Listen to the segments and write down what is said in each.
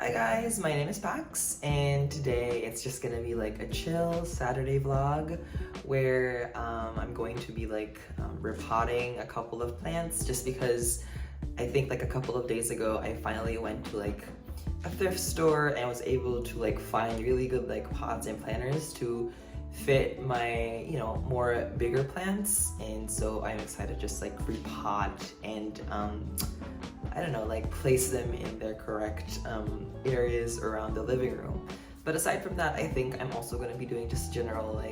Hi guys, my name is Pax, and today it's just gonna be like a chill Saturday vlog where I'm going to be repotting a couple of plants just because I think like a couple of days ago I finally went to like a thrift store and was able to find really good pots and planters to fit my more bigger plants, and so I'm excited to just repot and I don't know, place them in their correct areas around the living room. But aside from that, I think I'm also going to be doing just general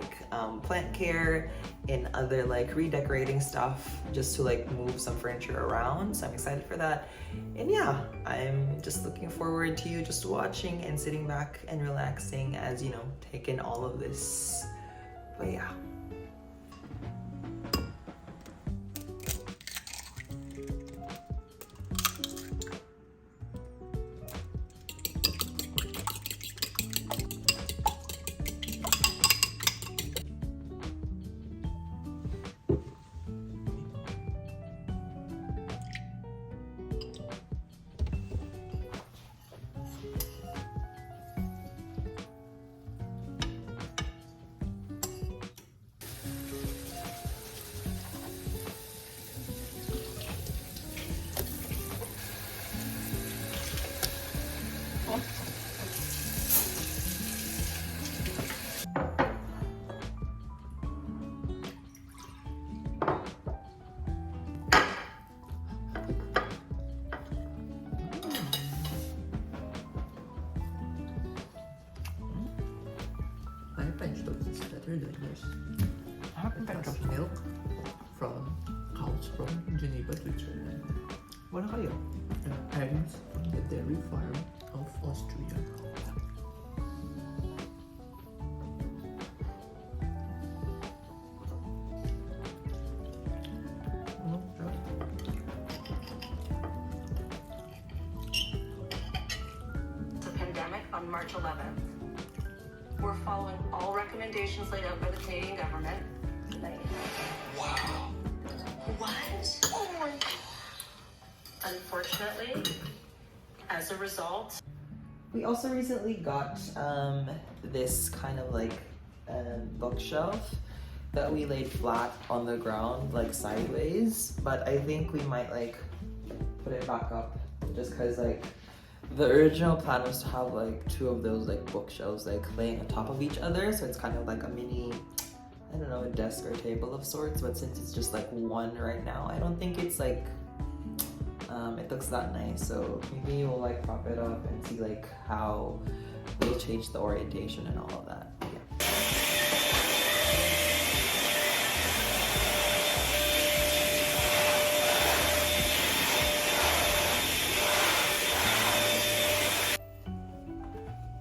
plant care and other redecorating stuff just to move some furniture around. So I'm excited for that. And yeah, I'm just looking forward to you just watching and sitting back and relaxing as, take in all of this. But yeah. My French toast is better than yours. It has milk from cows from Geneva, Switzerland. What about you? And eggs from the dairy farm of Austria. The pandemic on March 11th. We're following all recommendations laid out by the Canadian government. Wow. What? Oh my God. Unfortunately, as a result, we also recently got this kind of bookshelf that we laid flat on the ground sideways, but I think we might put it back up just because the original plan was to have two of those bookshelves laying on top of each other, so it's kind of a mini, I don't know, a desk or table of sorts. But since it's just one right now, I don't think it's it looks that nice. So maybe we'll prop it up and see how we'll change the orientation and all of that. Yeah.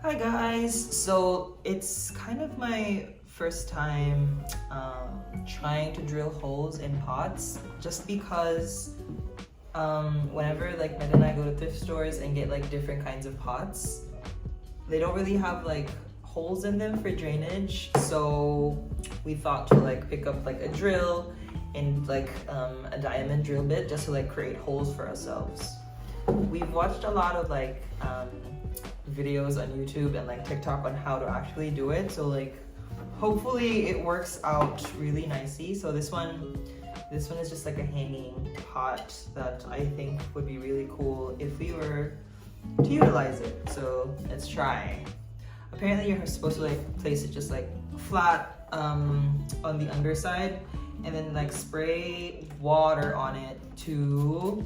Hi guys, so it's kind of my first time trying to drill holes in pots, just because whenever Med and I go to thrift stores and get different kinds of pots, they don't really have holes in them for drainage, so we thought to pick up a drill and a diamond drill bit just to create holes for ourselves. We've watched a lot of videos on YouTube and TikTok on how to actually do it, so hopefully it works out really nicely. So this one is just a hanging pot that I think would be really cool if we were to utilize it. So let's try. Apparently you're supposed to place it just flat on the underside, and then spray water on it to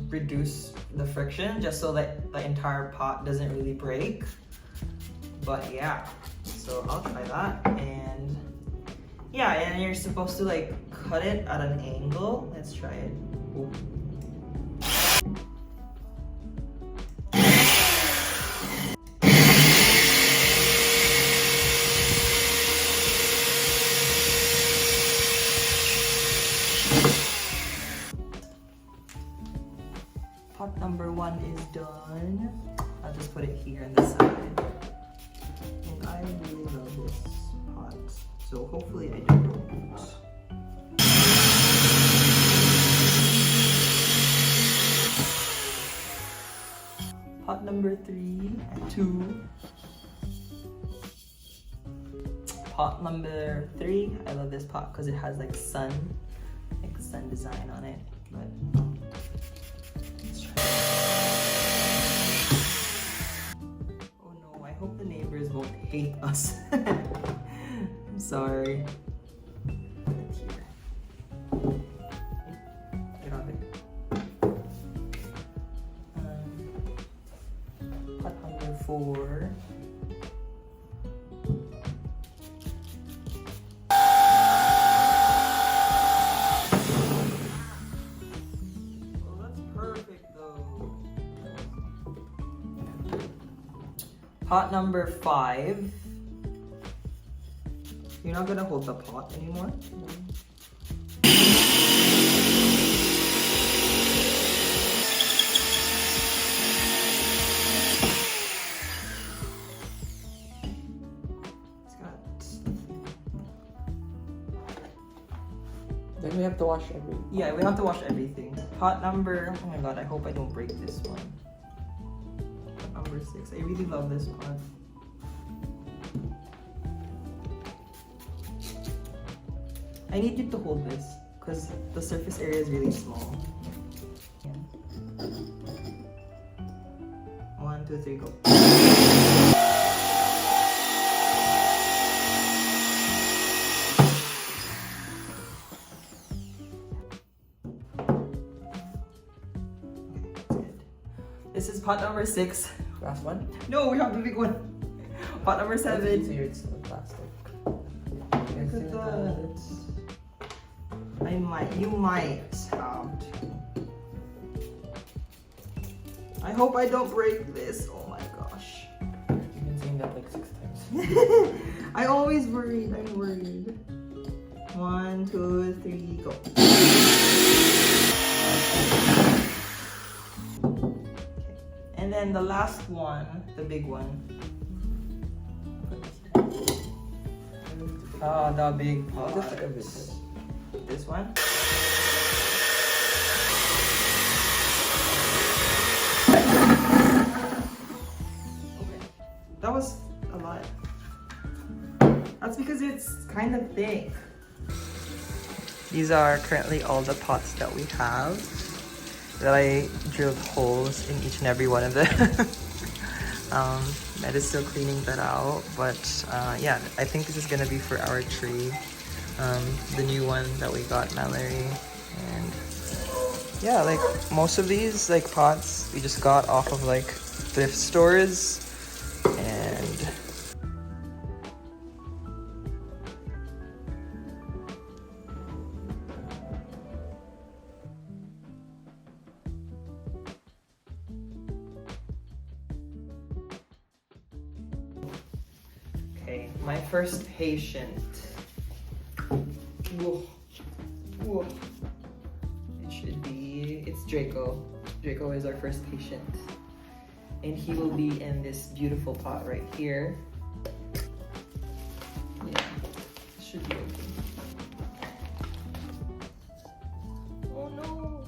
reduce the friction, just so that the entire pot doesn't really break. But yeah, so I'll try that. And yeah, and you're supposed to cut it at an angle. Let's try it. Ooh. Pot number 1 is done. I'll just put it here on the side. And I really love this pot, so hopefully I don't. Pot number 3 and 2. Pot number 3. I love this pot because it has like sun design on it. But let's try. Oh no, I hope the neighbors won't hate us. I'm sorry. Get on it. Pot number 4. Pot number 5. You're not gonna hold the pot anymore? It's got... Then we have to wash every. Yeah, we have to wash everything. Pot number... Oh my god, I hope I don't break this one. Number 6. I really love this pot. I need you to hold this because the surface area is really small. Yeah. 1, 2, 3, go. This is pot number 6. Last one? No, we have the big one. Pot number 7. It's easier, it's the plastic. Look at that. You might have to. I hope I don't break this. Oh my gosh. You've been saying that like 6 times. I always worried. I'm worried. 1, 2, 3, go. And then the last one, the big one. Ah, the big pot. Just like a bit. This one. Okay. That was a lot. That's because it's kind of thick. These are currently all the pots that we have. That I drilled holes in each and every one of them. Matt is still cleaning that out, but yeah, I think this is gonna be for our tree. The new one that we got, Mallory. And yeah, like most of these like pots we just got off of like thrift stores. And okay, my first patient. Whoa. Whoa. It should be, it's Draco. Draco is our first patient. And he will be in this beautiful pot right here. Yeah, it should be okay. Oh no.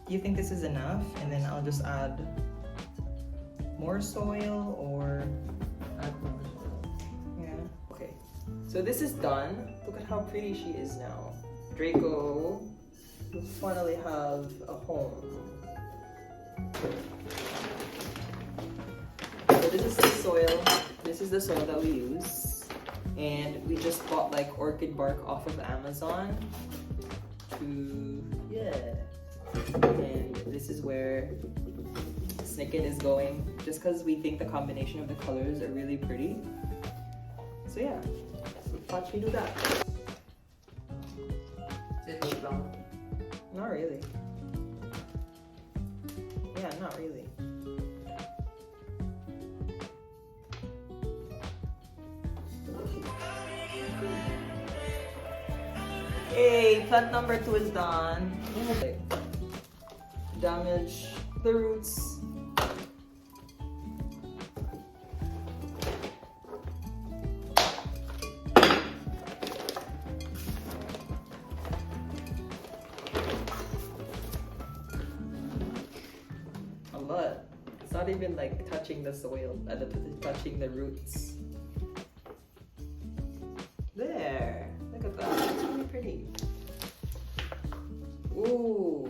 Do you think this is enough? And then I'll just add more soil or add more soil? Yeah. Okay. So this is done. Look at how pretty she is now. Draco will finally have a home. So this is the soil. This is the soil that we use. And we just bought like orchid bark off of Amazon to, yeah. And this is where Snicket is going, just because we think the combination of the colors are really pretty. So yeah, watch me do that. Not really. Yeah, not really. Hey, plant number 2 is done. Damage the roots. not even like touching the soil, touching the roots. There, look at that, it's really pretty. Ooh,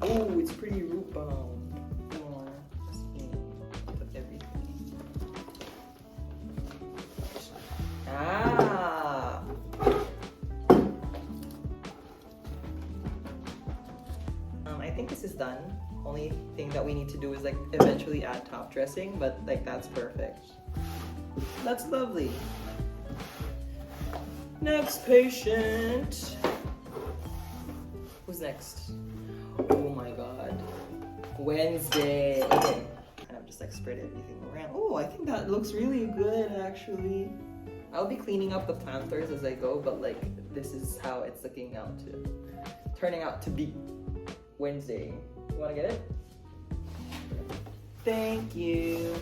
ooh, it's pretty root bound. Put everything. Ah. I think this is done. Only thing that we need to do is like eventually add top dressing, but like that's perfect. That's lovely. Next patient. Who's next? Oh my god. Wednesday. Okay. Kind of just like spread everything around. Oh, I think that looks really good actually. I'll be cleaning up the planters as I go, but like this is how it's turning out to be. Wednesday. You wanna get it? Thank you.